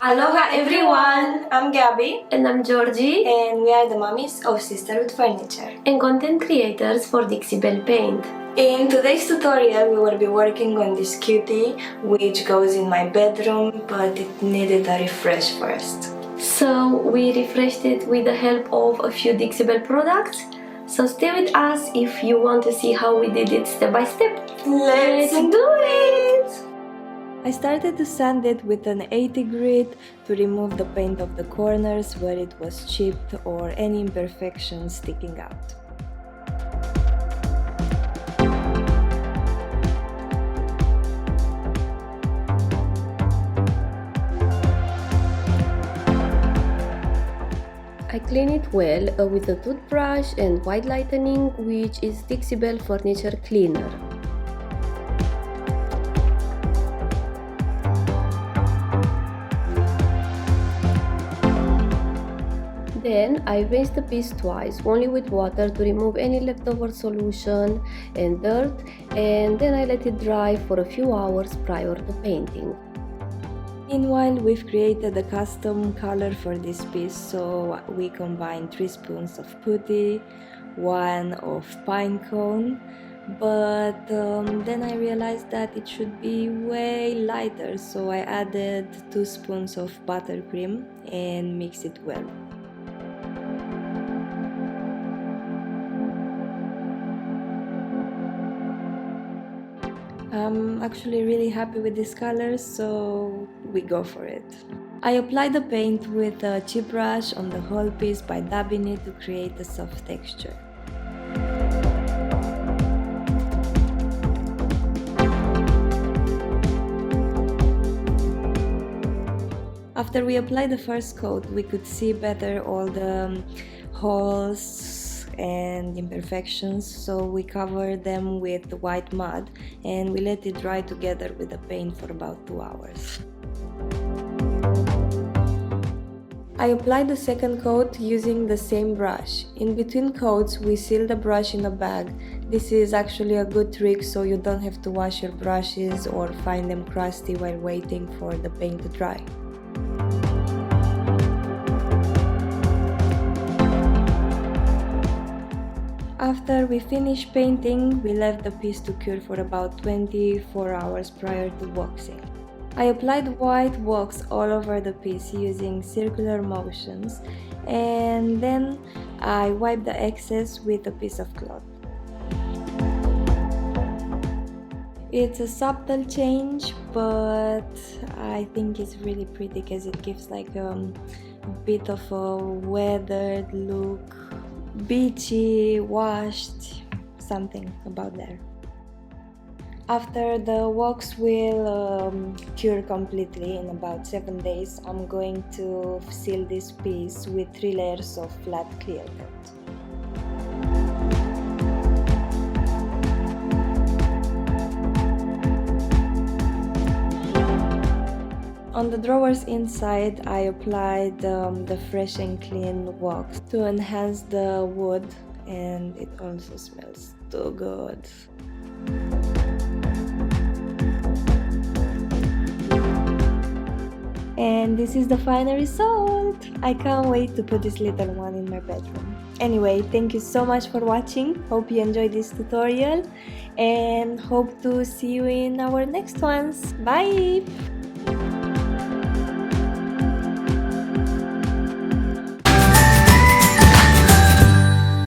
Aloha everyone! I'm Gabby. And I'm Georgie. And we are the mummies of Sisterhood Furniture. And content creators for Dixie Belle Paint. In today's tutorial, we will be working on this cutie, which goes in my bedroom, but it needed a refresh first. So we refreshed it with the help of a few Dixie Belle products. So stay with us if you want to see how we did it step by step. Let's do it! I started to sand it with an 80 grit to remove the paint of the corners where it was chipped or any imperfections sticking out. I clean it well with a toothbrush and white lightening, which is Dixie Belle Furniture Cleaner. Then I rinse the piece twice, only with water to remove any leftover solution and dirt, and then I let it dry for a few hours prior to painting. Meanwhile, we've created a custom color for this piece, so we combined 3 spoons of putty, 1 of pine cone, but then I realized that it should be way lighter, so I added 2 spoons of buttercream and mixed it well. I'm actually really happy with this color, so we go for it. I applied the paint with a chip brush on the whole piece by dabbing it to create a soft texture. After we applied the first coat, we could see better all the holes and imperfections, so we covered them with white mud and we let it dry together with the paint for about 2 hours. I applied the second coat using the same brush. In between coats, we seal the brush in a bag. This is actually a good trick so you don't have to wash your brushes or find them crusty while waiting for the paint to dry. After we finished painting, we left the piece to cure for about 24 hours prior to waxing. I applied white wax all over the piece using circular motions, and then I wiped the excess with a piece of cloth. It's a subtle change, but I think it's really pretty because it gives like a bit of a weathered look. Beachy, washed, something about there. After the wax will cure completely in about 7 days, I'm going to seal this piece with 3 layers of flat clear coat. On the drawers inside, I applied the fresh and clean wax to enhance the wood, and it also smells too good. And this is the final result! I can't wait to put this little one in my bedroom. Anyway, thank you so much for watching. Hope you enjoyed this tutorial and hope to see you in our next ones. Bye!